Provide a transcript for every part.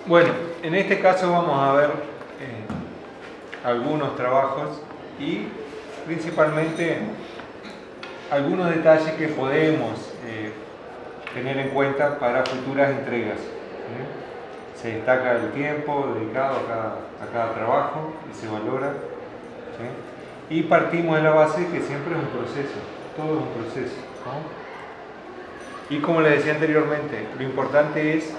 Bueno, en este caso vamos a ver algunos trabajos y principalmente algunos detalles que podemos tener en cuenta para futuras entregas. ¿Sí? Se destaca el tiempo dedicado a cada trabajo y se valora. ¿Sí? Y partimos de la base que siempre es un proceso, todo es un proceso, ¿no? Y como les decía anteriormente, lo importante es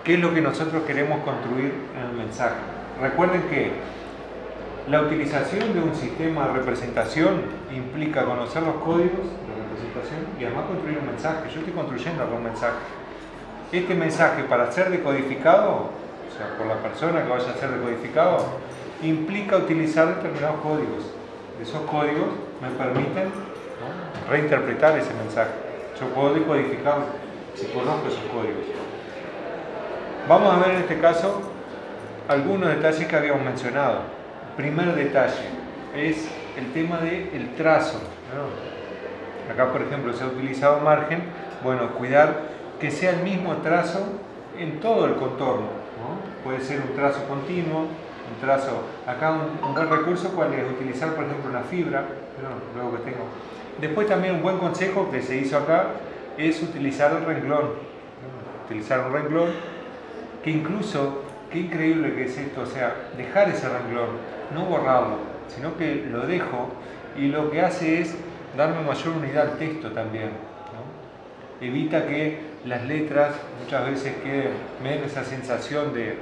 qué es lo que nosotros queremos construir en el mensaje. Recuerden que la utilización de un sistema de representación implica conocer los códigos de representación y además construir un mensaje. Yo estoy construyendo algún mensaje. Este mensaje, para ser decodificado, o sea, por la persona que vaya a ser decodificado, implica utilizar determinados códigos. Esos códigos me permiten, ¿no?, reinterpretar ese mensaje. Yo puedo decodificarlo si conozco esos códigos. Vamos a ver en este caso algunos detalles que habíamos mencionado. Primer detalle es el tema del trazo, ¿no? Acá, por ejemplo, se ha utilizado margen. Bueno, cuidar que sea el mismo trazo en todo el contorno, ¿no? Puede ser un trazo continuo, un trazo. Acá un buen recurso, ¿cuál es? Utilizar, por ejemplo, una fibra. Luego que tengo. Después también un buen consejo que se hizo acá es utilizar el renglón. Utilizar un renglón que incluso, qué increíble que es esto, o sea, dejar ese renglón, no borrarlo, sino que lo dejo y lo que hace es darme mayor unidad al texto también, ¿no? Evita que las letras muchas veces me den esa sensación de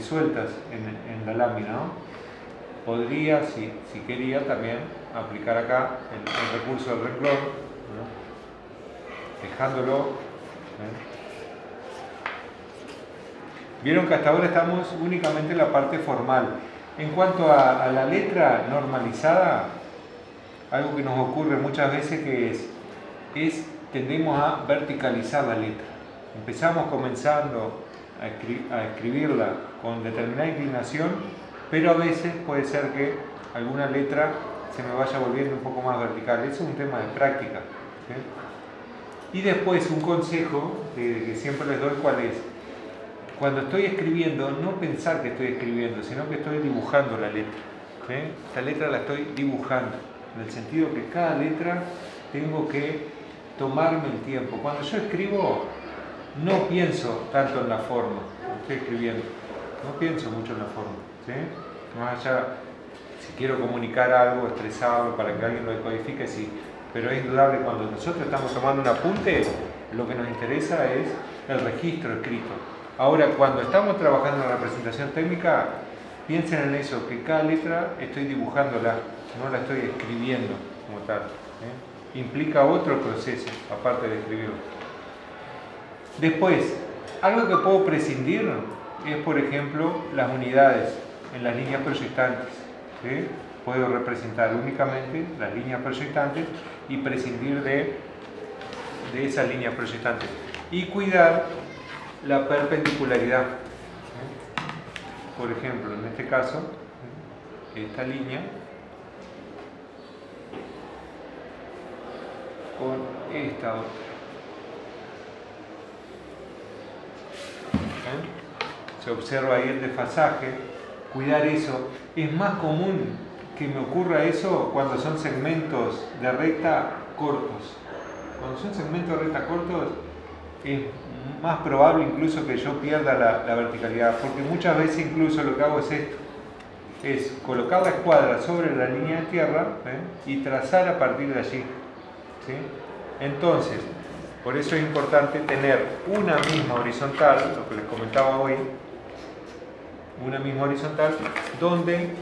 sueltas en la lámina, ¿no? Podría, si quería, también aplicar acá el recurso del renglón, ¿no?, dejándolo, ¿eh? Vieron que hasta ahora estamos únicamente en la parte formal. En cuanto a la letra normalizada, algo que nos ocurre muchas veces que tendemos a verticalizar la letra. Empezamos comenzando a escribirla con determinada inclinación, pero a veces puede ser que alguna letra se me vaya volviendo un poco más vertical. Eso es un tema de práctica, ¿sí? Y después un consejo que siempre les doy, ¿cuál es? Cuando estoy escribiendo, no pensar que estoy escribiendo, sino que estoy dibujando la letra, ¿sí? Esta letra la estoy dibujando, en el sentido que cada letra tengo que tomarme el tiempo. Cuando yo escribo, no pienso tanto en la forma, cuando estoy escribiendo, no pienso mucho en la forma, ¿sí? Más allá, si quiero comunicar algo, expresarlo para que alguien lo decodifique, sí, pero es indudable cuando nosotros estamos tomando un apunte, lo que nos interesa es el registro escrito. Ahora, cuando estamos trabajando en la representación técnica, piensen en eso, que cada letra estoy dibujándola, no la estoy escribiendo como tal, ¿eh? Implica otro proceso, aparte de escribirlo. Después, algo que puedo prescindir es, por ejemplo, las unidades en las líneas proyectantes, ¿sí? Puedo representar únicamente las líneas proyectantes y prescindir de esas líneas proyectantes. Y cuidar la perpendicularidad. Por ejemplo, en este caso, esta línea con esta otra. Se observa ahí el desfasaje. Cuidar eso. Es más común que me ocurra eso cuando son segmentos de recta cortos. Cuando son segmentos de recta cortos, es más probable incluso que yo pierda la verticalidad, porque muchas veces incluso lo que hago es esto, es colocar la escuadra sobre la línea de tierra, y trazar a partir de allí, ¿sí? Entonces, por eso es importante tener una misma horizontal, lo que les comentaba hoy, una misma horizontal donde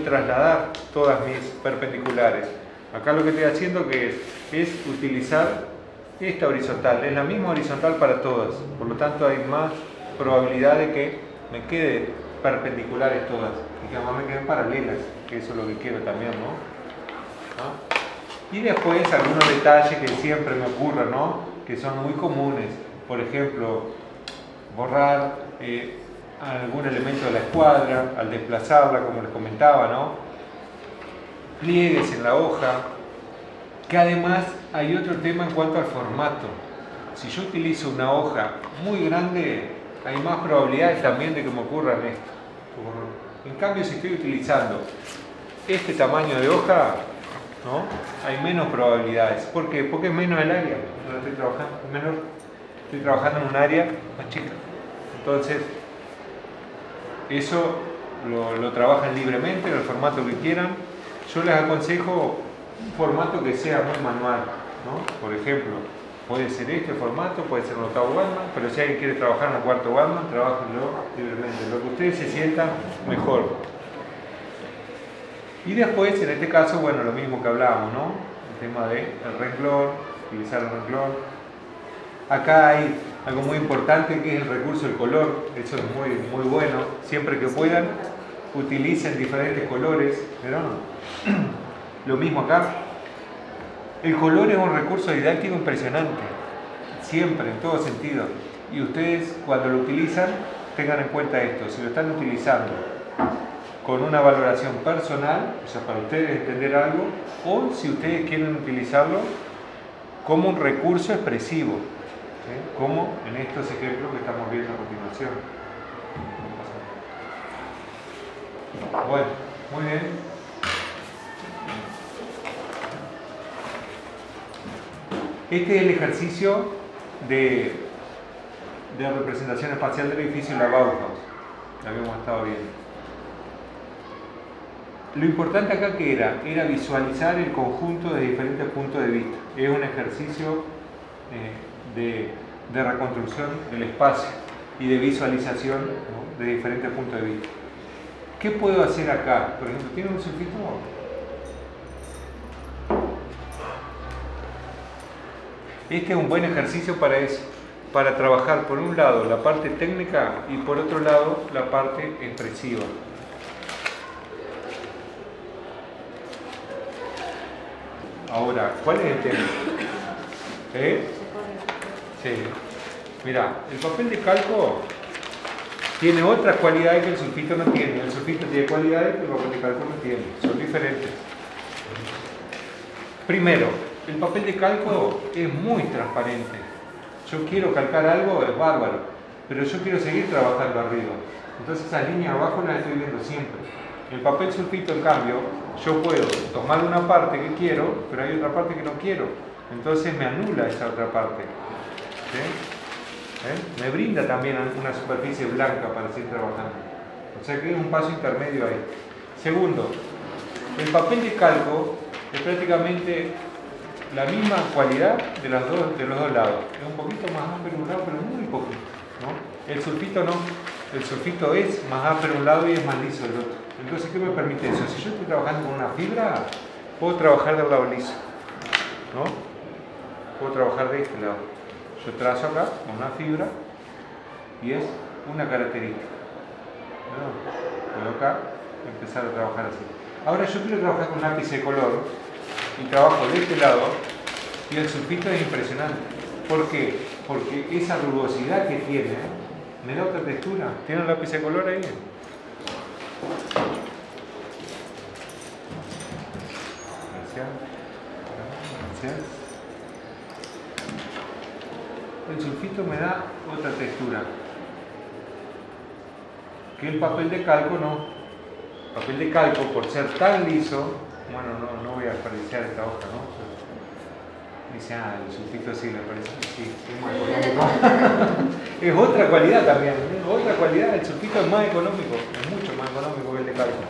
trasladar todas mis perpendiculares. Acá lo que estoy haciendo es utilizar esta horizontal, es la misma horizontal para todas, por lo tanto hay más probabilidad de que me queden perpendiculares todas y que además me queden paralelas, que eso es lo que quiero también, ¿no? Y después algunos detalles que siempre me ocurren, ¿no?, que son muy comunes, por ejemplo, borrar algún elemento de la escuadra al desplazarla, como les comentaba, ¿no?, pliegues en la hoja, que además hay otro tema en cuanto al formato. si yo utilizo una hoja muy grande, hay más probabilidades también de que me ocurran esto. En cambio, si estoy utilizando este tamaño de hoja, ¿no? Hay menos probabilidades. ¿Por qué? Porque es menos el área. Estoy trabajando en un área más chica. Entonces, eso lo trabajan libremente en el formato que quieran. Yo les aconsejo un formato que sea muy manual, ¿no? Por ejemplo, puede ser este formato, puede ser un octavo Waldman, pero si alguien quiere trabajar en un cuarto Waldman, trabajenlo libremente, lo que ustedes se sientan mejor. Y después, en este caso, bueno, lo mismo que hablábamos, ¿no? El tema del renglón, utilizar el renglón. Acá hay algo muy importante que es el recurso del color, eso es muy bueno. Siempre que puedan, utilicen diferentes colores, ¿verdad? Lo mismo acá. El color es un recurso didáctico impresionante, siempre, en todo sentido. Y ustedes, cuando lo utilizan, tengan en cuenta esto, si lo están utilizando con una valoración personal, o sea, para ustedes entender algo, o si ustedes quieren utilizarlo como un recurso expresivo, ¿sí? Como en estos ejemplos que estamos viendo a continuación. Bueno, muy bien. Este es el ejercicio de representación espacial del edificio en la Bauhaus. Lo habíamos estado viendo. Lo importante acá que era visualizar el conjunto de diferentes puntos de vista. Es un ejercicio de reconstrucción del espacio y de visualización, ¿no? De diferentes puntos de vista. ¿Qué puedo hacer acá? Por ejemplo, ¿tiene un sulfito? Este es un buen ejercicio para eso, para trabajar por un lado la parte técnica y por otro lado la parte expresiva. Ahora, ¿cuál es el tema? Sí. Mira, el papel de calco tiene otras cualidades que el sulfito no tiene. El sulfito tiene cualidades que el papel de calco no tiene. Son diferentes. Primero, el papel de calco es muy transparente. Yo quiero calcar algo, es bárbaro, pero yo quiero seguir trabajando arriba. Entonces esas líneas abajo las estoy viendo siempre. El papel sulfito, en cambio, yo puedo tomar una parte que quiero, pero hay otra parte que no quiero. Entonces me anula esa otra parte. ¿Sí? Me brinda también una superficie blanca para seguir trabajando. O sea que es un paso intermedio ahí. Segundo, el papel de calco es prácticamente la misma cualidad de los dos lados. Es un poquito más áspero en un lado, pero muy poquito, ¿no? El sulfito no. El sulfito es más áspero en un lado y es más liso del otro. Entonces, ¿qué me permite eso? Si yo estoy trabajando con una fibra, puedo trabajar del lado liso, ¿no? Puedo trabajar de este lado. Yo trazo acá con una fibra y es una característica, ¿no? Puedo acá empezar a trabajar así. Ahora yo quiero trabajar con lápiz de color y trabajo de este lado y el sulfito es impresionante. ¿Por qué? Porque esa rugosidad que tiene me da otra textura. ¿Tiene un lápiz de color ahí? Gracias. El sulfito me da otra textura que el papel de calco no. El papel de calco, por ser tan liso, bueno, no voy a desperdiciar esta hoja, ¿no? Dice, el sulfito sí, le parece. Sí, es más económico. Es otra cualidad también, otra cualidad. El sulfito es más económico, es mucho más económico que el de calco.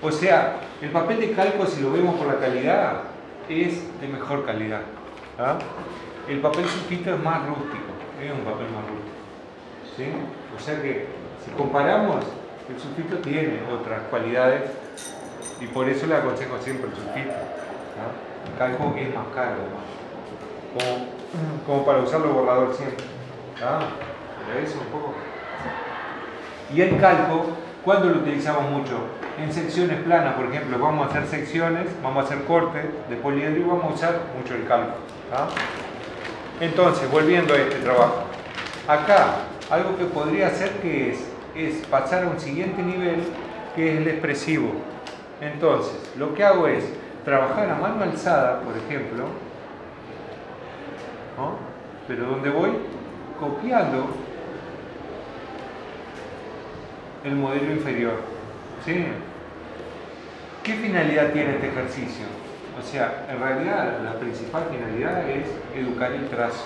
O sea, el papel de calco, si lo vemos por la calidad, es de mejor calidad. ¿Ah? El papel sulfito es más rústico, es un papel más rústico. ¿Sí? O sea que, si comparamos, el sulfito tiene otras cualidades y por eso le aconsejo siempre el sulfito. ¿Ah? El calco es más caro, como para usarlo borrador siempre. ¿Ah? ¿Pero eso un poco? Y el calco, ¿cuándo lo utilizamos mucho? En secciones planas, por ejemplo, vamos a hacer secciones, vamos a hacer cortes de poliedro y vamos a usar mucho el calco. ¿Ah? Entonces, volviendo a este trabajo. Acá, algo que podría hacer que es pasar a un siguiente nivel, que es el expresivo. Entonces, lo que hago es trabajar a mano alzada, por ejemplo, ¿no? pero donde voy copiando el modelo inferior. ¿Sí? ¿Qué finalidad tiene este ejercicio? O sea, en realidad la principal finalidad es educar el trazo.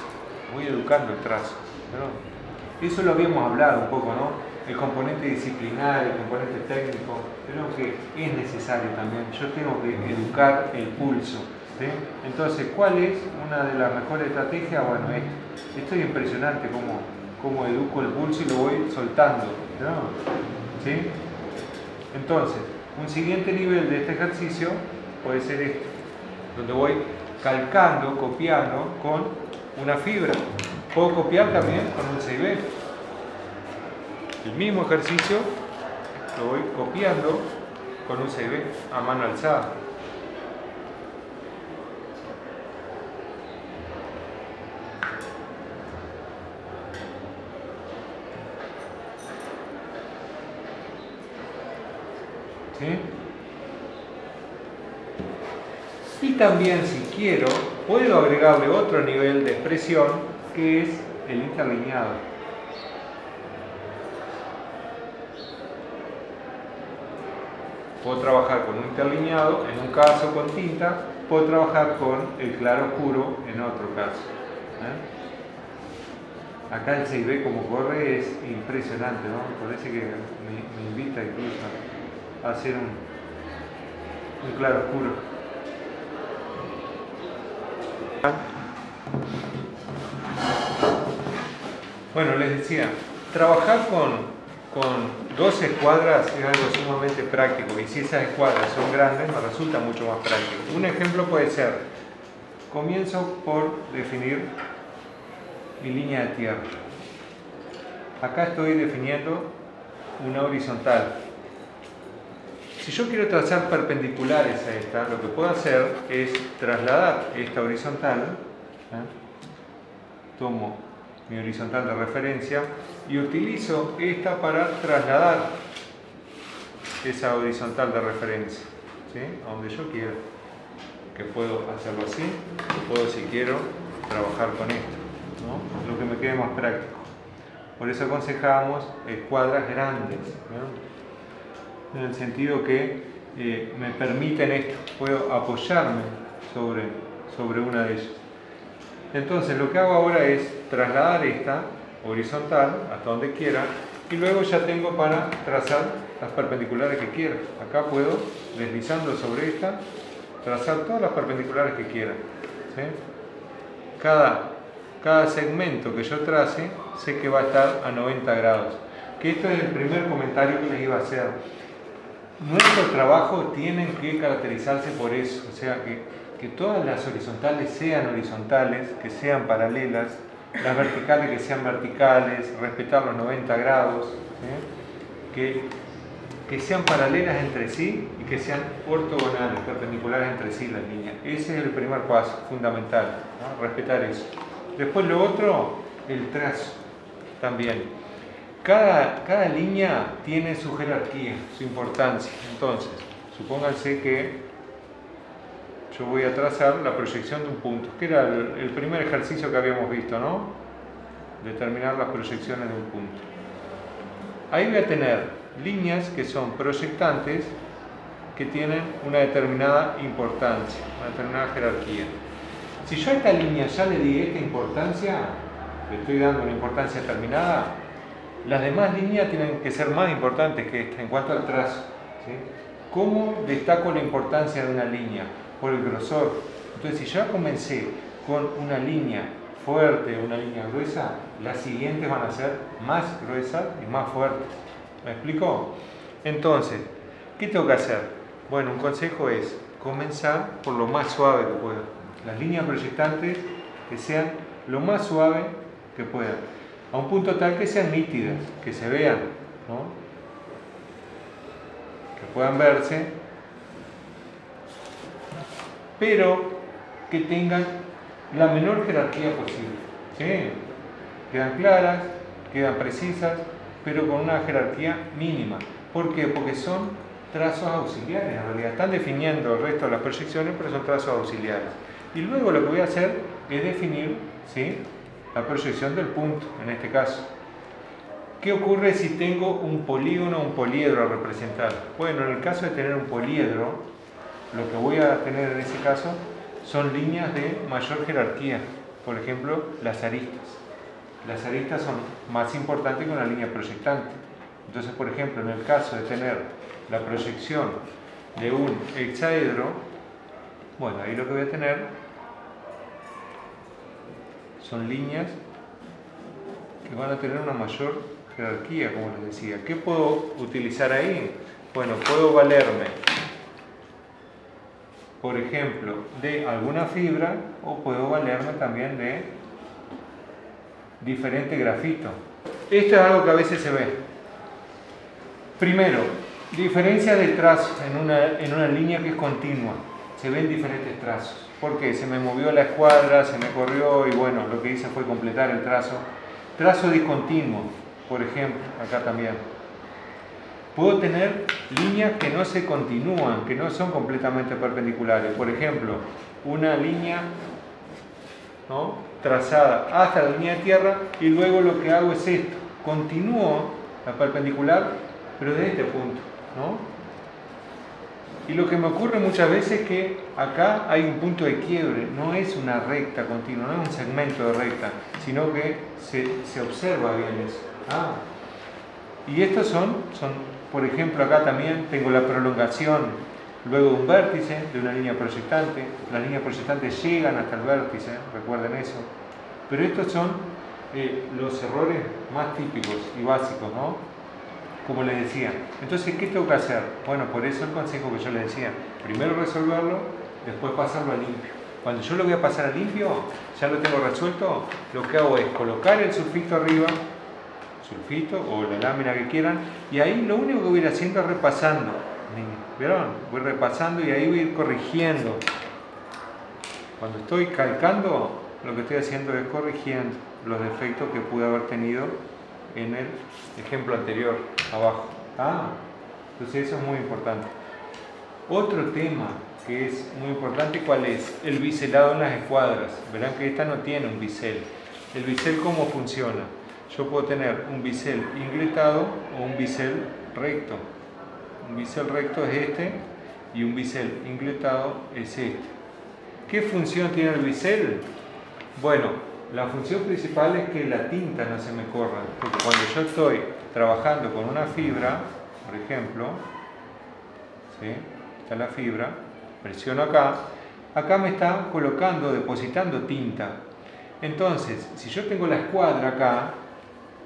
Voy educando el trazo, ¿no? Eso lo habíamos hablado un poco, ¿no? El componente disciplinar, el componente técnico, creo que es necesario también. Yo tengo que educar el pulso, ¿sí? Entonces, ¿cuál es una de las mejores estrategias? Bueno, esto es impresionante cómo educo el pulso y lo voy soltando, ¿no? ¿Sí? Entonces, un siguiente nivel de este ejercicio puede ser este, donde voy calcando, copiando con una fibra. Puedo copiar también con un 6B. El mismo ejercicio lo voy copiando con un 6B a mano alzada. ¿Sí? Y también, si quiero, puedo agregarle otro nivel de expresión que es el interlineado. Puedo trabajar con un interlineado, en un caso con tinta, puedo trabajar con el claro oscuro en otro caso. Acá el 6B como corre es impresionante, ¿no? Parece que me invita incluso a hacer un claro oscuro. Bueno, les decía, trabajar con 12 escuadras es algo sumamente práctico, y si esas escuadras son grandes me resulta mucho más práctico. Un ejemplo puede ser, comienzo por definir mi línea de tierra. Acá estoy definiendo una horizontal. Si yo quiero trazar perpendiculares a esta, lo que puedo hacer es trasladar esta horizontal, tomo mi horizontal de referencia y utilizo esta para trasladar esa horizontal de referencia, ¿sí? A donde yo quiero. Que puedo hacerlo así, o puedo, si quiero, trabajar con esto, ¿no? Lo que me quede más práctico. Por eso aconsejamos escuadras grandes, ¿no? En el sentido que me permiten esto, puedo apoyarme sobre una de ellas. Entonces lo que hago ahora es trasladar esta horizontal hasta donde quiera y luego ya tengo para trazar las perpendiculares que quiera. Acá puedo, deslizando sobre esta, trazar todas las perpendiculares que quiera, ¿sí? Cada segmento que yo trace sé que va a estar a 90 grados. Que esto es el primer comentario que les iba a hacer. Nuestro trabajo tiene que caracterizarse por eso, o sea que todas las horizontales sean horizontales, que sean paralelas, las verticales que sean verticales, respetar los 90 grados, ¿sí? Que sean paralelas entre sí y que sean ortogonales, perpendiculares entre sí las líneas. Ese es el primer paso, fundamental, ¿no? Respetar eso. Después lo otro, el trazo también. Cada línea tiene su jerarquía, su importancia. Entonces, supónganse que yo voy a trazar la proyección de un punto, que era el primer ejercicio que habíamos visto, ¿no? Determinar las proyecciones de un punto. Ahí voy a tener líneas que son proyectantes, que tienen una determinada importancia, una determinada jerarquía. Si yo a esta línea ya le di esta importancia, le estoy dando una importancia determinada, las demás líneas tienen que ser más importantes que esta en cuanto al trazo, ¿sí? ¿Cómo destaco la importancia de una línea? Por el grosor. Entonces, si ya comencé con una línea fuerte, una línea gruesa, las siguientes van a ser más gruesas y más fuertes. ¿Me explico? Entonces, ¿qué tengo que hacer? Bueno, un consejo es comenzar por lo más suave que pueda. Las líneas proyectantes que sean lo más suave que puedan, a un punto tal que sean nítidas, que se vean, ¿no? Que puedan verse, pero que tengan la menor jerarquía posible, ¿sí? Quedan claras, quedan precisas, pero con una jerarquía mínima. ¿Por qué? Porque son trazos auxiliares, en realidad están definiendo el resto de las proyecciones, pero son trazos auxiliares. Y luego lo que voy a hacer es definir, ¿sí?, la proyección del punto, en este caso. ¿Qué ocurre si tengo un polígono o un poliedro a representar? Bueno, en el caso de tener un poliedro, lo que voy a tener en ese caso son líneas de mayor jerarquía. Por ejemplo, las aristas. Las aristas son más importantes que una línea proyectante. Entonces, por ejemplo, en el caso de tener la proyección de un hexaedro, bueno, ahí lo que voy a tener son líneas que van a tener una mayor jerarquía, como les decía. ¿Qué puedo utilizar ahí? Bueno, puedo valerme, por ejemplo, de alguna fibra, o puedo valerme también de diferente grafito. Esto es algo que a veces se ve. Primero, diferencia de trazo en una línea que es continua. Se ven diferentes trazos. ¿Por qué? Se me movió la escuadra, se me corrió y bueno, lo que hice fue completar el trazo. Trazo discontinuo, por ejemplo, acá también. Puedo tener líneas que no se continúan, que no son completamente perpendiculares. Por ejemplo, una línea, ¿no?, trazada hasta la línea de tierra y luego lo que hago es esto. Continúo la perpendicular, pero de este punto, ¿no? Y lo que me ocurre muchas veces es que acá hay un punto de quiebre, no es una recta continua, no es un segmento de recta, sino que se observa bien eso. Y estos son, por ejemplo, acá también tengo la prolongación luego de un vértice, de una línea proyectante. Las líneas proyectantes llegan hasta el vértice, recuerden eso. Pero estos son los errores más típicos y básicos, ¿no? Como les decía. Entonces, ¿qué tengo que hacer? Bueno, por eso el consejo que yo les decía. Primero resolverlo, después pasarlo a limpio. Cuando yo lo voy a pasar a limpio, ya lo tengo resuelto, lo que hago es colocar el sulfito arriba, sulfito o la lámina que quieran, y ahí lo único que voy a ir haciendo es repasando. ¿Vieron? Voy repasando y ahí voy a ir corrigiendo. Cuando estoy calcando, lo que estoy haciendo es corrigiendo los defectos que pude haber tenido en el ejemplo anterior, abajo. Entonces eso es muy importante. Otro tema que es muy importante, ¿cuál es? El biselado en las escuadras. Verán que esta no tiene un bisel. ¿El bisel cómo funciona? Yo puedo tener un bisel ingletado o un bisel recto. Un bisel recto es este y un bisel ingletado es este. ¿Qué función tiene el bisel? Bueno, la función principal es que la tinta no se me corra, porque cuando yo estoy trabajando con una fibra, por ejemplo, ¿sí?, está la fibra, presiono acá me está colocando, depositando tinta. Entonces, si yo tengo la escuadra acá,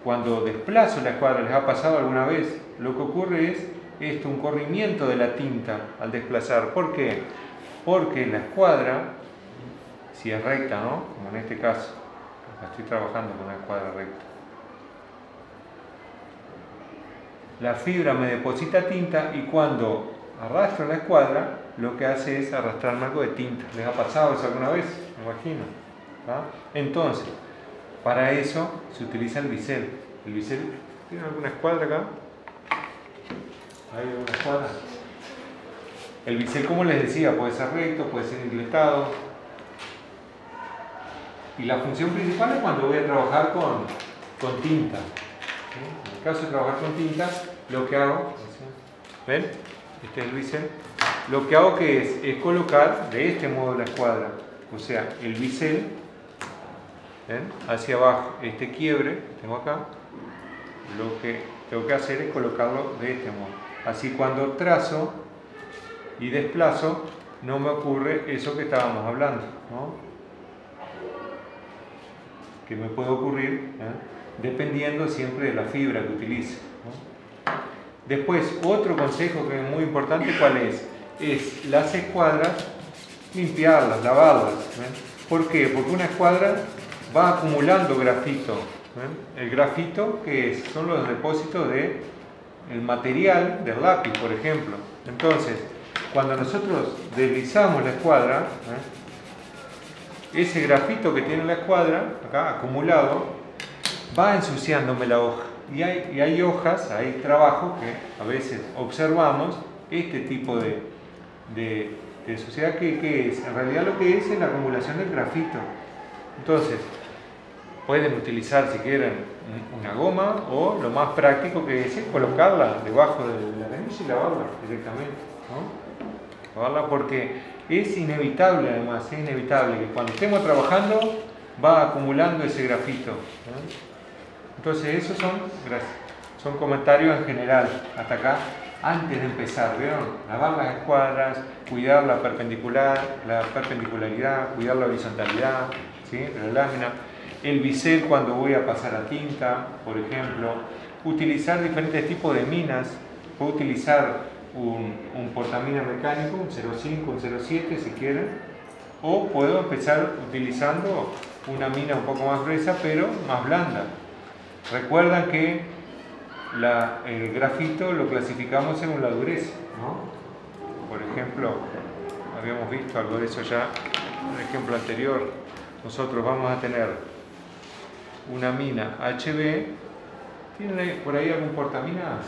cuando desplazo la escuadra, ¿les ha pasado alguna vez? Lo que ocurre es esto, un corrimiento de la tinta al desplazar. ¿Por qué? Porque la escuadra, si es recta, ¿no?, como en este caso, estoy trabajando con una escuadra recta, la fibra me deposita tinta y cuando arrastro la escuadra, lo que hace es arrastrarme algo de tinta. ¿Les ha pasado eso alguna vez? Me imagino. Entonces, para eso se utiliza el bisel. ¿El bisel tiene alguna escuadra acá? ¿Hay alguna escuadra? El bisel, como les decía, puede ser recto, puede ser ingletado. Y la función principal es cuando voy a trabajar con tinta. ¿Sí? En el caso de trabajar con tinta, lo que hago, ¿ven? Este es el bisel. Lo que hago es colocar de este modo la escuadra. O sea, el bisel, ¿ven?, hacia abajo, este quiebre que tengo acá, lo que tengo que hacer es colocarlo de este modo. Así cuando trazo y desplazo, no me ocurre eso que estábamos hablando, ¿no?, que me puede ocurrir, dependiendo siempre de la fibra que utilice, ¿no? Después, otro consejo que es muy importante, ¿cuál es? Es las escuadras, limpiarlas, lavarlas. ¿Por qué? Porque una escuadra va acumulando grafito. El grafito, que son los depósitos del material del lápiz, por ejemplo. Entonces, cuando nosotros deslizamos la escuadra, ese grafito que tiene la escuadra, acá acumulado, va ensuciándome la hoja. Y hay hojas, hay trabajos que a veces observamos este tipo de suciedad que es. En realidad lo que es la acumulación del grafito. Entonces, pueden utilizar, si quieren, una goma, o lo más práctico que es colocarla debajo de la arenilla y lavarla directamente, ¿no? Lavarla porque es inevitable, además, es inevitable que cuando estemos trabajando va acumulando ese grafito, ¿no? Entonces esos son comentarios en general, hasta acá, antes de empezar, ¿vieron? Lavar las escuadras, cuidar la perpendicularidad, cuidar la horizontalidad, ¿sí?, de la lámina. El bisel cuando voy a pasar a tinta, por ejemplo. Utilizar diferentes tipos de minas. Puedo utilizar un portamina mecánico, un 0,5, un 0,7 si quieren. O puedo empezar utilizando una mina un poco más gruesa, pero más blanda. Recuerdan que el grafito lo clasificamos según la dureza, ¿no? Por ejemplo, habíamos visto algo de eso ya en el ejemplo anterior. Nosotros vamos a tener una mina HB. ¿Tienen por ahí algún portaminas?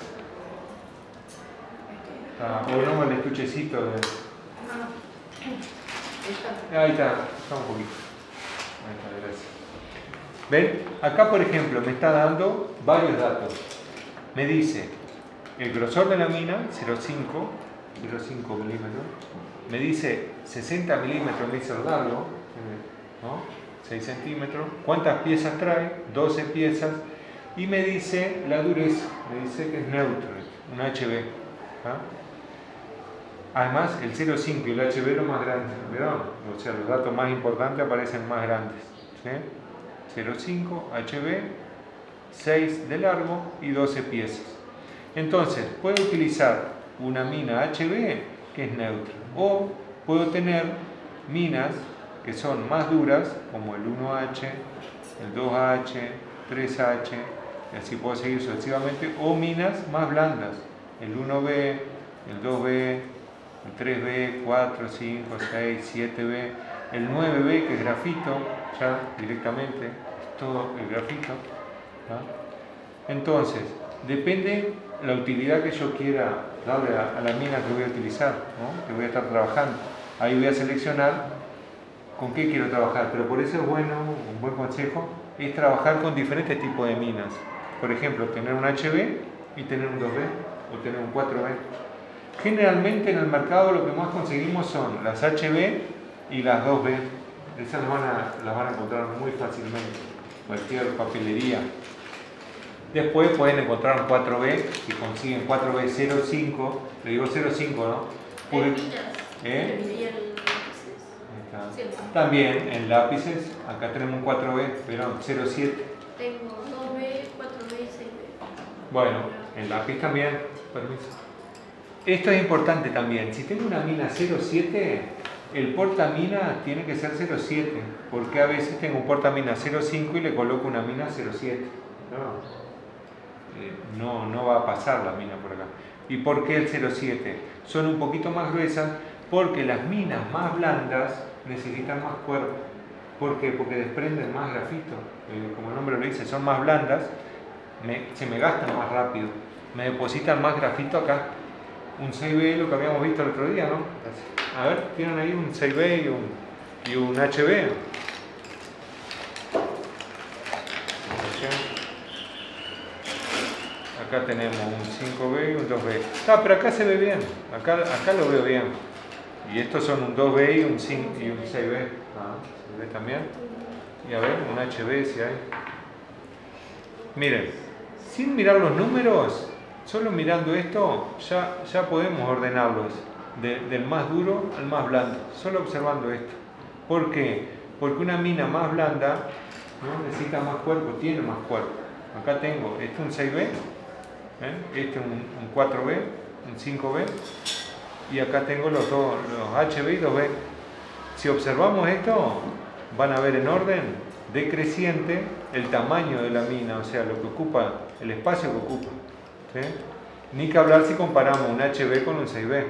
O no, el estuchecito de... Ahí está un poquito. Ahí está, gracias. ¿Ven? Acá, por ejemplo, me está dando varios datos. Me dice el grosor de la mina, 0,5 milímetros. Me dice 60 milímetros, me dice el largo, ¿no? 6 centímetros. ¿Cuántas piezas trae? 12 piezas. Y me dice la dureza, me dice que es neutro, un HB. Además, el 0,5 y el HB es lo más grande, ¿verdad? O sea, los datos más importantes aparecen más grandes, ¿sí? 0,5, HB, 6 de largo y 12 piezas. Entonces, puedo utilizar una mina HB que es neutra, o puedo tener minas que son más duras, como el 1H, el 2H, 3H, y así puedo seguir sucesivamente, o minas más blandas, el 1B, el 2B, el 3B, 4, 5, 6, 7B, el 9B, que es grafito, ya directamente, todo el grafito, ¿no? Entonces, depende la utilidad que yo quiera darle a la mina que voy a utilizar, ¿no?, que voy a estar trabajando. Ahí voy a seleccionar con qué quiero trabajar, pero por eso es bueno, un buen consejo, es trabajar con diferentes tipos de minas. Por ejemplo, tener un HB y tener un 2B, o tener un 4B. Generalmente en el mercado lo que más conseguimos son las HB y las 2B. Esas las van a encontrar muy fácilmente, cualquier papelería. Después pueden encontrar un 4B, si consiguen 4B 0,5, le digo 0,5, ¿no? También en lápices, acá tenemos un 4B, pero 0,7. Tengo 2B, 4B y 6B. Bueno, en lápiz también, permiso. Esto es importante también. Si tengo una mina 0,7, el portamina tiene que ser 0,7, porque a veces tengo un portamina 0,5 y le coloco una mina 0,7. No va a pasar la mina por acá. ¿Y por qué el 0,7? Son un poquito más gruesas porque las minas más blandas necesitan más cuerpo. ¿Por qué? Porque desprenden más grafito. Como el nombre lo dice, son más blandas, se me gastan más rápido, me depositan más grafito acá. Un 6B, lo que habíamos visto el otro día, ¿no? A ver, tienen ahí un 6B y un HB. Acá tenemos un 5B y un 2B. Pero acá se ve bien, acá lo veo bien. Y estos son un 2B y un 6B. Se ve también. Y a ver, un HB si hay. Miren, sin mirar los números, solo mirando esto, ya podemos ordenarlos del más duro al más blando, solo observando esto. ¿Por qué? Porque una mina más blanda, ¿no?, necesita más cuerpo, tiene más cuerpo. Acá tengo, este es un 6B, este es un 4B, un 5B, y acá tengo los HB y 2B. Si observamos esto, van a ver en orden decreciente el tamaño de la mina, o sea, lo que ocupa, el espacio que ocupa, ¿sí? Ni que hablar si comparamos un HB con un 6B.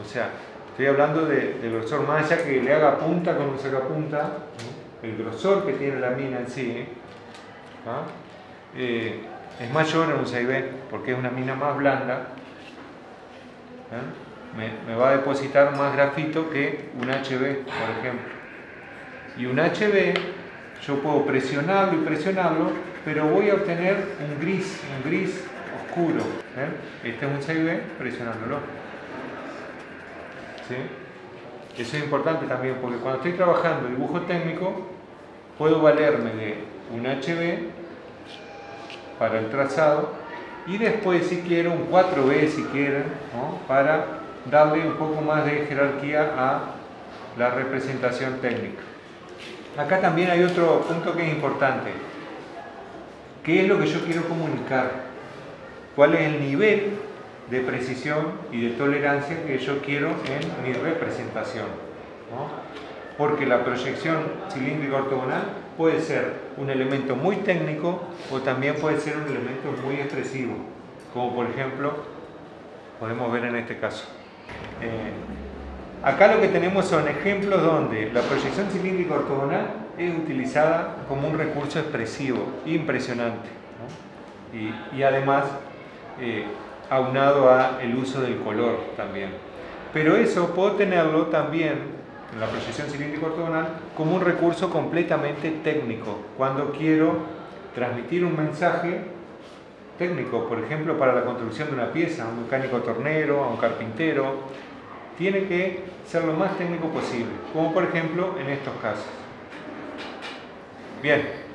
O sea, estoy hablando del grosor, más allá que le haga punta con un sacapunta, ¿no?, el grosor que tiene la mina en sí, es mayor en un 6B, porque es una mina más blanda. Me va a depositar más grafito que un HB, por ejemplo. Y un HB yo puedo presionarlo y presionarlo, pero voy a obtener un gris oscuro. Este es un 6B, presionándolo. ¿Sí? Eso es importante también, porque cuando estoy trabajando dibujo técnico, puedo valerme de un HB para el trazado y después, si quiero, un 4B si quieren, ¿no? Para darle un poco más de jerarquía a la representación técnica. Acá también hay otro punto que es importante. ¿Qué es lo que yo quiero comunicar? ¿Cuál es el nivel de precisión y de tolerancia que yo quiero en mi representación? ¿No? Porque la proyección cilíndrica ortogonal puede ser un elemento muy técnico o también puede ser un elemento muy expresivo, como por ejemplo podemos ver en este caso. Acá lo que tenemos son ejemplos donde la proyección cilíndrica ortogonal es utilizada como un recurso expresivo impresionante, ¿no? y además aunado a el uso del color también. Pero eso puedo tenerlo también en la proyección cilíndrica ortogonal como un recurso completamente técnico, cuando quiero transmitir un mensaje técnico, por ejemplo, para la construcción de una pieza, a un mecánico tornero, a un carpintero, tiene que ser lo más técnico posible, como por ejemplo en estos casos. Bien.